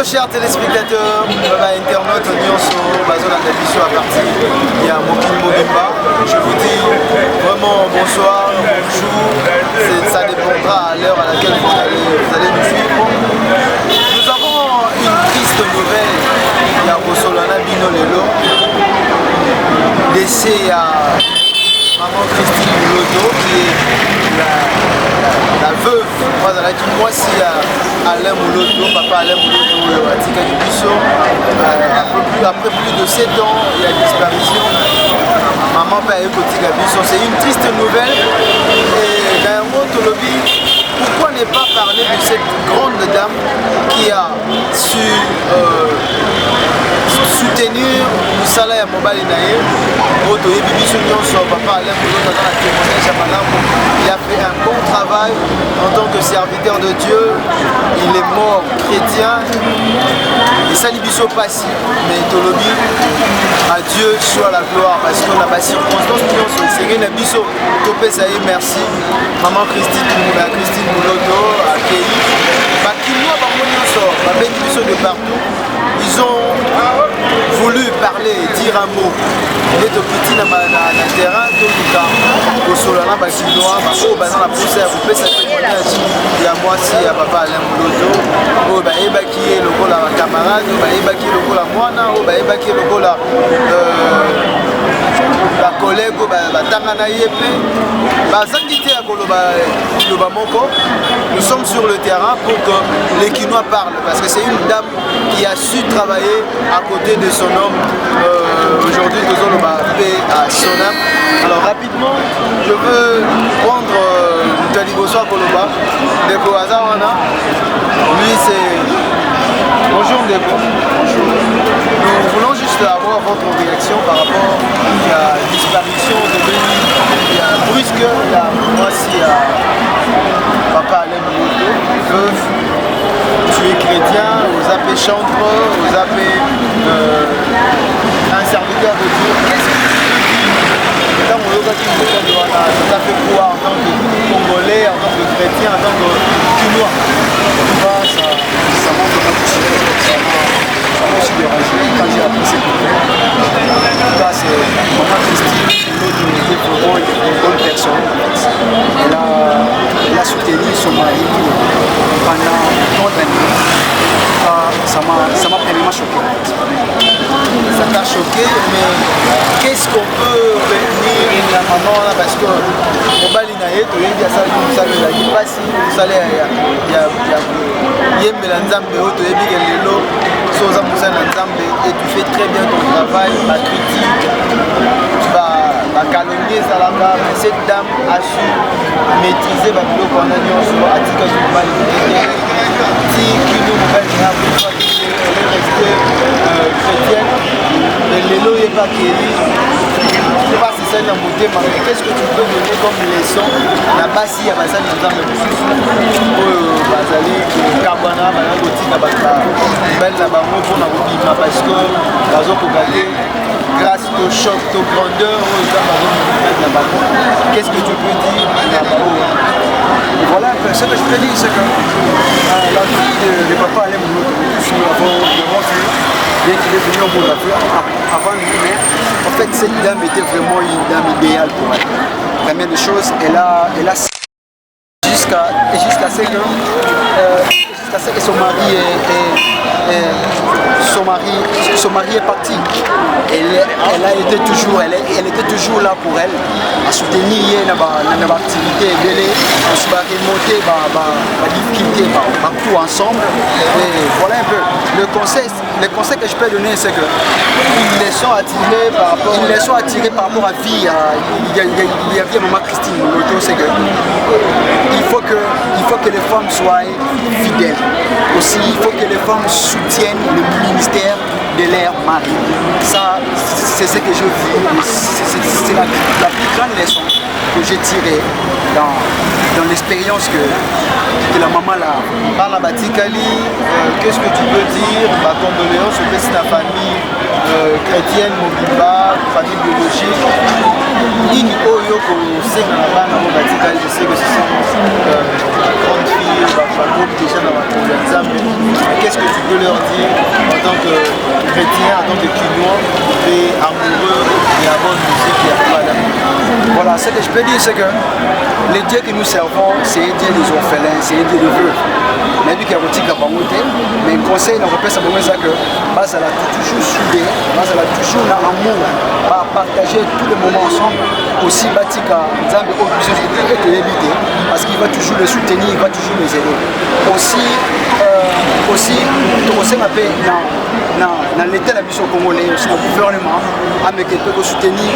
chers téléspectateurs, internautes, Bazo la télévision à partir, il y a Mokili Mobimba. Je vous dis vraiment bonsoir, bonjour, ça dépendra à l'heure à laquelle vous allez nous suivre. Nous avons une triste nouvelle, il y a Rosolana Bino Lelo, décès à maman Christine Mouloto, qui est la veuve, moi si Alain Mouloto, papa Alain Mouloto, Atika Dubiso, après plus de 7 ans, il y a disparition. Maman Père Kotika Biso, c'est une triste nouvelle. Et dans un mot, Tolobi, pourquoi ne pas parler de cette grande dame qui a su soutenir Moussala ya Mobali Naye, papa Alain Mouloto, dans la témoignage à Malambo. Il a fait un bon travail en tant que serviteur de Dieu. Il est mort chrétien. Et ça n'y biso pas si. Mais Tolobi, à Dieu soit la gloire parce qu'on a pas circonstance qui ont serré la biso. Topé ça y est, merci. Maman Christine Mouloto, à Kéi. Bakinois, biso de partout. Ils ont voulu parler, dire un mot. Il est au petit dans le terrain, tout le temps. Au Solana, Bakinois, dans la poussière, vous pouvez témoignage. Il y a moi aussi, il y a papa Alain Mouloto. Oh, bah, il est le goal à ma camarade, oh, bah, il est le goal à moi, oh, bah, il est le goal à la collègue, bah, Tangana Yepe. Bah, Zangité à Koloba Moko. Nous sommes sur le terrain pour que les Kinois parlent, parce que c'est une dame qui a su travailler à côté de son homme. Aujourd'hui, nous allons paix à son âme. Alors rapidement, je veux prendre Taliboso à Koloba, Deko Azawana. Lui, c'est... Bonjour Deko. Bonjour. Nous voulons juste avoir votre réaction par rapport à la disparition de Béni. Il y a brusque, moi si papa Alain Mouloto, veuve, tu es chrétien, aux appels chantres, aux appels un serviteur de Dieu. Qu'est-ce que tu dis? Tant que ça fait quoi en tant que Congolais, en tant que chrétien, en tant que Chinois? Ça montre beaucoup de choses. Ça m'a aussi dérangé quand j'ai appris ces problèmes. En tout cas, c'est maman Christine, qui est vraiment une bonne personne. Elle a soutenu son mari pendant tant d'années. Ça m'a vraiment choqué. Ça t'a choqué, mais qu'est-ce qu'on peut retenir de la maman là, parce que Mobali Naye, tu as dit à ça, vous allez pas si vous allez et tu fais très bien ton travail, ma critique, ma calomnie, mais cette dame a su maîtriser ma boulot qu'on a dit en soi, à Tika Mobali Naye, qui nous elle est restée chrétienne, mais l'élo n'est pas guéri. Je ne sais pas si c'est un beauté, mais qu'est-ce que tu peux donner comme leçon? La base, il y a ça, nous avons le plus. Bazali, Kabana, Balagoti, Belle là-bas, pour la Robima, parce que Bazo Kogate, grâce au choc, au grandeur, qu'est-ce que tu peux dire là-bas? Voilà, ce que je peux dire, c'est que la vie de papa Alain Mouloto, nous l'avons vu, bien qu'il est venu au monde avant lui, mais en fait cette dame était vraiment une dame idéale pour elle. Première des choses, elle a jusqu'à ce que son mari est parti. Elle était toujours là pour elle, à soutenir dans l'activité, à se remonter la difficulté partout ensemble. Et voilà un peu. Le conseil que je peux donner, c'est que une leçon attirée par rapport à la vie. Il y a maman Christine Mouloto, c'est que il faut que les femmes soient fidèles. Aussi, il faut que les femmes soutiennent le ministère de leur mari. Ça, c'est ce que je vis. C'est la plus grande leçon que j'ai tirée dans l'expérience que la maman a. Par la Batikali, qu'est-ce que tu peux dire? Ma condoléance au ta famille chrétienne, Mobimba, famille biologique. Nini Oyo, je sais que ce sont grandes filles, groupe déjà dans ma Qu'est-ce que tu peux leur dire tant que Kinois et amoureux et à bonne musique et à pas. Voilà, ce que je peux dire, c'est que les dieux que nous servons, c'est les dieux des orphelins, c'est les dieux des veuves. Mais lui qui a retiré mais le conseil, on repère ça que base à la toujours soudé, base à la toujours dans l'amour, partager tous les moments ensemble, aussi Batika, Nzambe parce qu'il va toujours les soutenir, il va toujours les aider. Aussi, dans l'état de la mission congolais, aussi dans le gouvernement, avec les soutenir,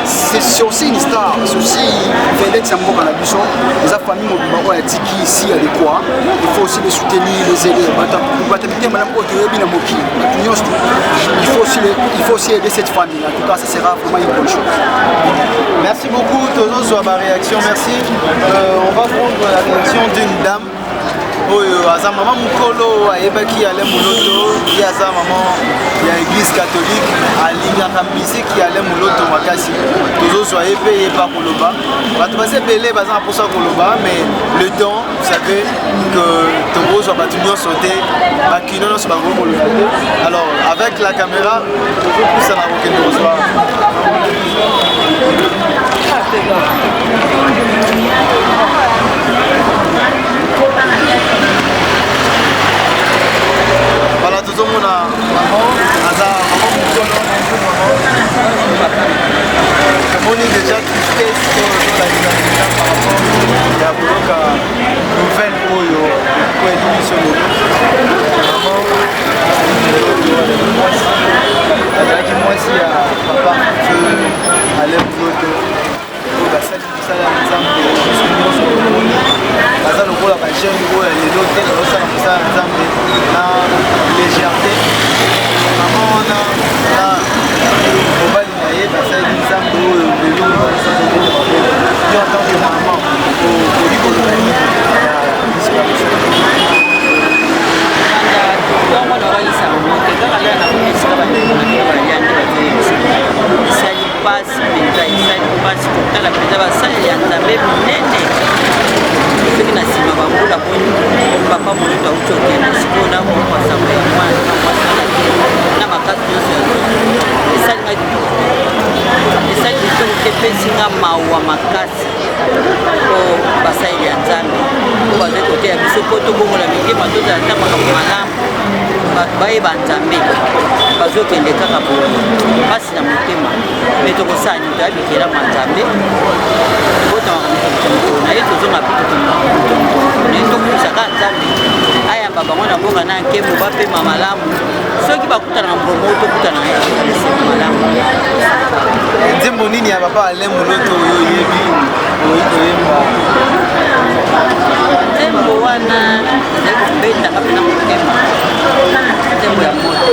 c'est aussi une histoire, c'est aussi Vedek Sambo dans la mission, les familles ont dit ici à quoi, il faut aussi les soutenir, les aider. Il faut aussi aider cette famille, en tout cas ça sera vraiment une bonne chose. Merci beaucoup, Tozo, sur ma réaction, merci. On va prendre la réaction d'une dame. Aza maman mukolo ayebaki ale muloto ye aza maman ya église catholique alingaka musique ale muloto makasi tozozwa ye mpe ye pa koloba bato basebele baza na mposa koloba mais le temps vous savez que tokozwa bato nyonso te bakino nyonso bakoki koloba te alors avec la caméra tozopusana kokende kozwa voilà, tout le monde a on est déjà touché sur par rapport à la nouvelle Oyo pour l'émission de moi si à papa je allais pour baza lokola bajeune oyo lelo te bazosala mosala ya nzambe na légèreté mama wana na mobali na ye basali nzambe oyo lelo yo en tant que mama okoli koloba nini ya disparition ntongo nakolisa moke kaka ngai nakoesika bayange esali mpasi mpenza esali mpasi kotala mpenza basaleli ya nzambe monene soki na nsima bambula boni papa monoto auti okende sikoyo na mokwasamo ya mwana na mwasana te na makasi nyonso ya esali ngai esali litoko te epesinga mawa makasi po basaleli ya nzambe po bazali koteya biso po tobongola mitema tozala ta makambo malamu bayeba nzambe bazokende kaka boye mpasi na motema me tokosala nini toyabikelama nzambe botamaka motombo na ye tozonga mpe naye tokumisaka nzambe ayamba bango na mboka na nkembo bapema malamu soki bakutana na mbomo tokutana na esema malamu nzembo nini ya papa ale moloto oyo oyebi oyi koyemba nzembo wana ezali kobetaka mpe na motema nzembo ya moto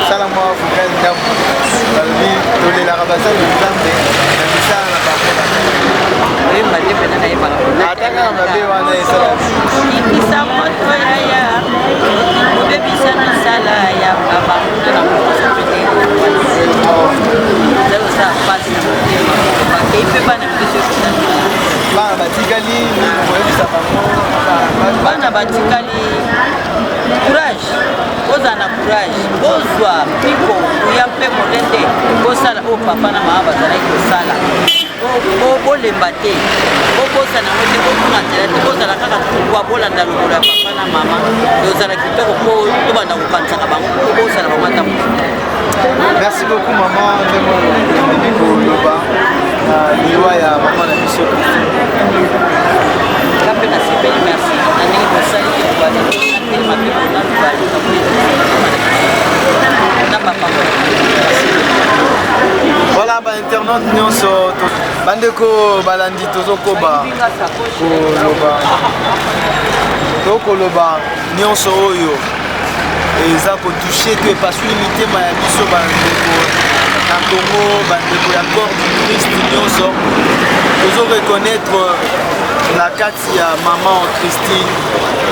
sala mwa fuka ndambo balobi tolelaka basali nzambe na misala na bango oyemba te mpena nayebaka ataka na mabe wana esala ikisa moto yaya obebisa misala ya babamuna na mokosaoza pasi na motema bakei mpe bana mbiso bana batikali koyebisa bango bana batikali courage ozala na courage bozwa mpiko kuya mpe molende bosala oyo papa na mama bazalaki kosala bolemba te bobosana ngo te botunga nzela te bozala kaka tukwa bolanda lokolo ya papa na mama ozala kitoko mpo tobanda kokanisaka bango mpo bosala bango ata mosusu. Merci beaucoup maman ndemo ndimi koloba na liwa ya mama na biso kape na sepeli merci na ndenge bosali te kobala atelema mpe bona mibali na bapango. voilà ba internaute nyonso bandeko balandi tozokoba koloba nyonso oyo eza kotouche to epasuli mitema ya biso bandeko na Congo bandeko ya corps du Christ nyonso tozoreconnaître na kati ya maman Christine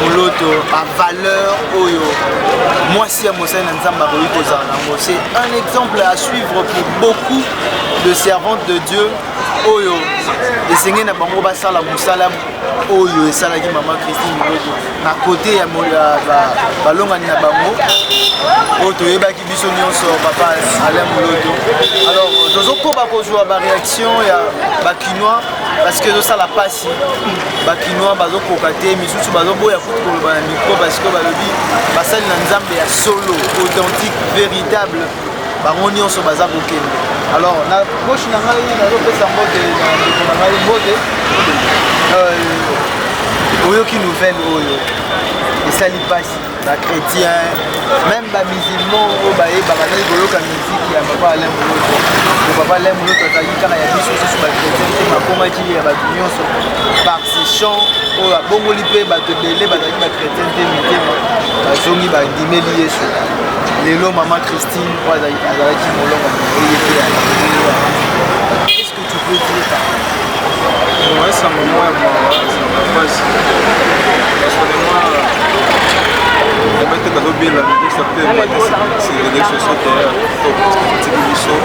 Moloto a valeur oyo mwasi ya mosali na nzambe akoki kozala nango. C'est un exemple à suivre pour beaucoup de servantes de Dieu oyo esengeli na bango basala mosala oyo esalaki mama Christine Moloto na kote ya balongani na bango oyo toyebaki biso nyonso papa Alain Moloto. Alors tozokoba kozwa baréaction ya bakinois parce que ezosala pasi bakinois bazokoka te misusu bazoboya kutu koloba na micro parce que balobi basali na nzambe ya solo authentique véritable bango nyonso baza kokende. Alors na gauche na ngai nazopesa mbote na ngai mbote oyoki nouvelle oyo esali pasi bachrétien même bamusulman oyo bayebaka bazali koyoka miziki ya papa Alain Moloto po papa Alain Moloto azalaki kaka ya biso susu bachrétien te makomaki ya bato nyonso par ce chant oyo abongoli mpe bato ebele bazalaki bachrétien te mitema bazongi bandimeli Yesu. Lelo mama Christine azalaki molongo eye mpe qu'est-ce que tu peux dire par ouais, c'est un moment à moi, c'est ma base. Personnellement, on va être dans bien la musique, ça peut être c'est les réseaux sociaux derrière, c'est des missions.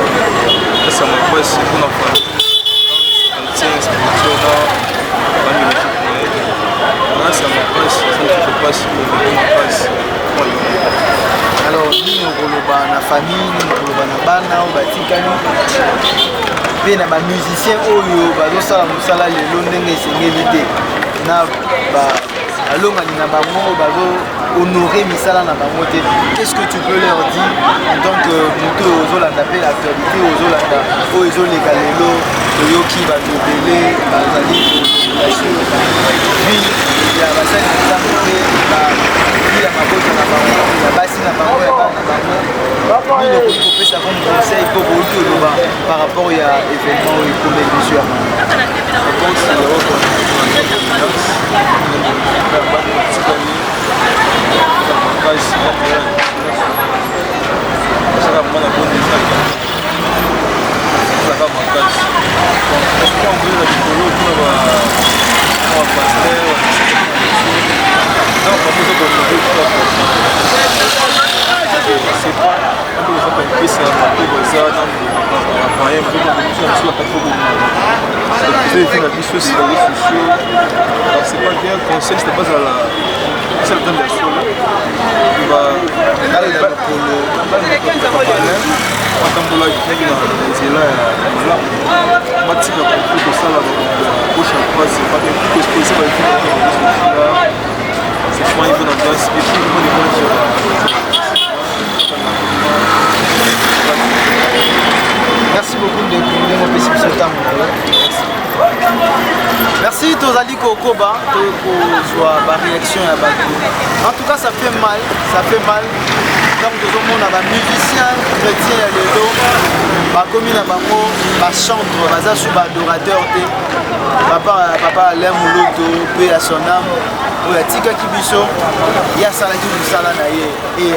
C'est ma base, c'est pour l'enfant. On tient spirituel dans la musique. Là, c'est ma base, ça ne fait pas si on veut ma base. Alors, nous, on na famille, nous, on na bana, on batikani. Pe na ba musicien oyo bazosala mosala lelo ndenge esengeli te na balongani na bango bazo honorer misala na bango te. Qu'est-ce que tu peux leur dire en tant que moto ozolanda mpe l'actualité ozolanda oyo ezoleka lelo toyoki bato ebele bazali vie ya basali na nzambe mpe vie ya mabota na bango ya basi na bango ya bana na bango nini okoki kopesa comme conseil mpo bouti oloba par rapport ya événement oyo ekomeli biso ya c'est pas bien conseil, c'était pas à la c'est le temps de la solo watambola ndenge na nzela ya malamu batika kompli kosala gauche à droite c'est pas bien plus exposé c'est franchement une bonne ambiance et puis une bonne image. Merci beaucoup de mon petit ce temps. Merci Tozali Kokoba pour la réaction à Bakou. En tout cas, ça fait mal. Donc, tout le monde a des musiciens chrétiens et les autres. Comme il y a des chantres, des adorateurs. Papa Alain Moloto, paix à son âme. Il y a Tika Kibiso, il y a Salaki Moussala Naye. Et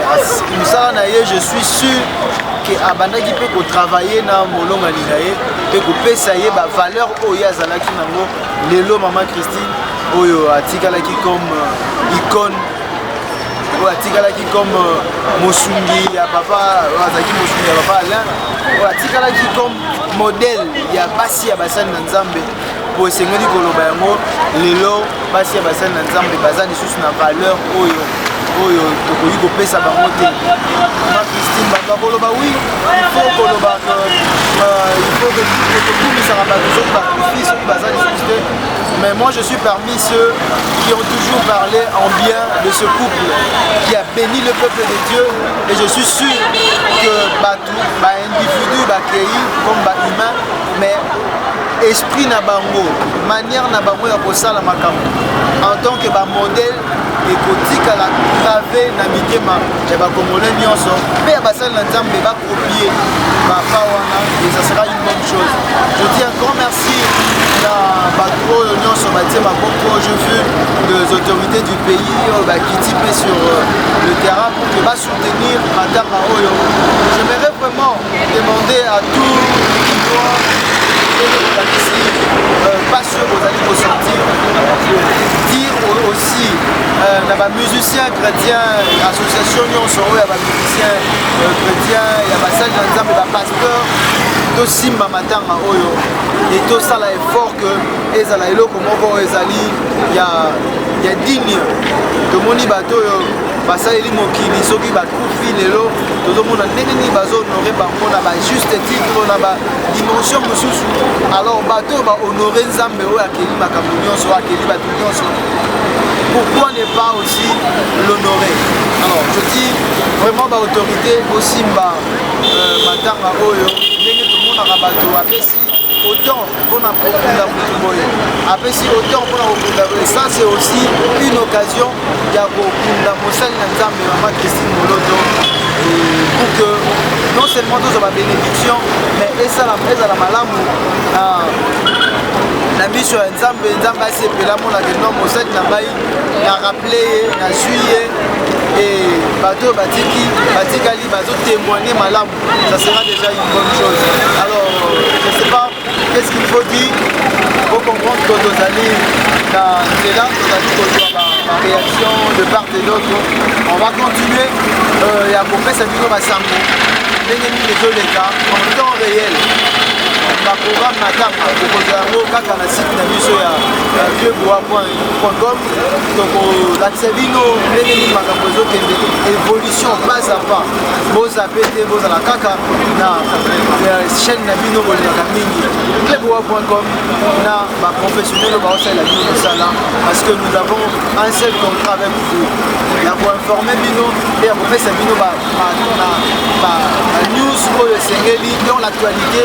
Moussala Naye, je suis sûr que Abandaki peut travailler dans Molonga Ninaye, peut payer la valeur au Yazalaki Nango, Lelo Maman Christine, Oyo Atikalaki comme icône, Atikalaki comme Mosungi, ya Papa Wazaki Mosungi, ya Papa Alain, Atikalaki comme modèle, ya Basi ya Basani Nzambe. Pour essayer de koloba yango lelo basi ya basani na nzambe bazani susu na valeur oyo tokoki kopesa bango te. Mama Christine bato koloba oui il faut koloba il faut que tokumisaka bato soki bakufi soki bazani susu te. Mais moi je suis parmi ceux qui ont toujours parlé en bien de ce couple qui a béni le peuple de Dieu et je suis sûr que bato ba individu ba pays comme ba humain mais esprit na bango, manière na bango ya kosala makambo en tant que modèle et kotika la gravé na mitema ya ba congolais nyonso pe ya basali na nzambe ba copier ba wana et ça sera une bonne chose. Je dis un grand merci na bato nyonso batie maboko je veux des autorités du pays qui typent sur le terrain pour que va soutenir Matanga Oyo. J'aimerais vraiment demander à tout qui doit pas sûr vous allez ressentir dire aussi il y a des musiciens chrétiens association nyonso il y a des musiciens chrétiens il y a des pasteur tosimba matanga oyo et tosala effort que ezala eloko moko ezali ya digne tomoni bato oyo basaleli mokili soki bakufi lelo tozomona ndenge nini bazahonore bango na bajuste titre na badimension mosusu alors bato oyo bahonore nzambe oyo akeli makambo nyonso akeli bato nyonso pourquoi ne pas aussi l'honorer? Alors je dis vraiment baautorité osimba matanga oyo ndenge tomonaka bato apesi autant mpona kokunda motu boye apesi autant mpona kokunda boye ça c'est aussi une occasion ya kokunda mosali na nzambe mama Christine Moloto pour que non seulement tozwa babénédiction mais ezala malamu na biso ya nzambe asepela monaka no mosali na ngai na rappele ye na zwi ye et bato batikali bazotémoigner malamu ça sera déjà une bonne chose. Alors je sais pas qu'est-ce qu'il faut dire pour comprendre que tozali na nzela tozali kozwa réaction de part et d'autre. On va continuer ya kopesa bino basango ndenge nini ezoleka en temps réel baprogramme matanga tokozala yango kaka na site na biso ya vieuxbois.com tokolakisa bino ndenge nini makambo ezokende évolution pas à pas bozape te bozala kaka na chaîne na bino boleka mingi vieuxbois.com na baprofessionnel oyo baosalela bino mosala parce que nous avons un seul contrat avec vous ya koinforme bino et ya kopesa bino news oyo esengeli dans l'actualité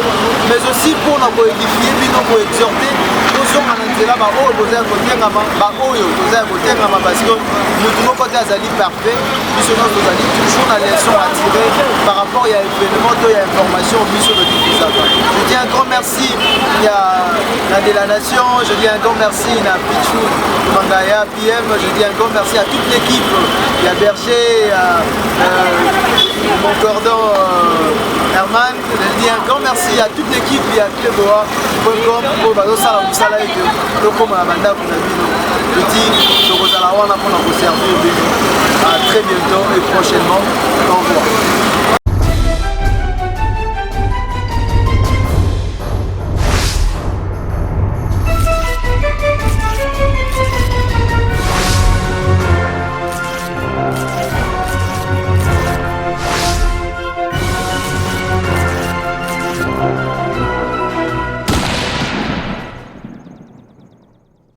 mais aussi pour koédifier bino koexhorter tozonga na nzela baoyo bozala kotengama baoyo tozala kotengama parce que motu moko te azali parfait biso nyonso tozali toujours na leçon à tirer par rapport ya événement to ya information biso todifusaka. Je dis un grand merci na de la nation, je dis un grand merci na Pichou Mangaya PM, je dis un grand merci à toute l'équipe, il y a Berger, mon cordon Herman, je dis un grand merci à toute l'équipe, il y a Cléboa.com pour bazosala musala ete tokoma na bandako na bino. Je dis tokozala wana mpona koservir bino. À très bientôt et prochainement. Au revoir.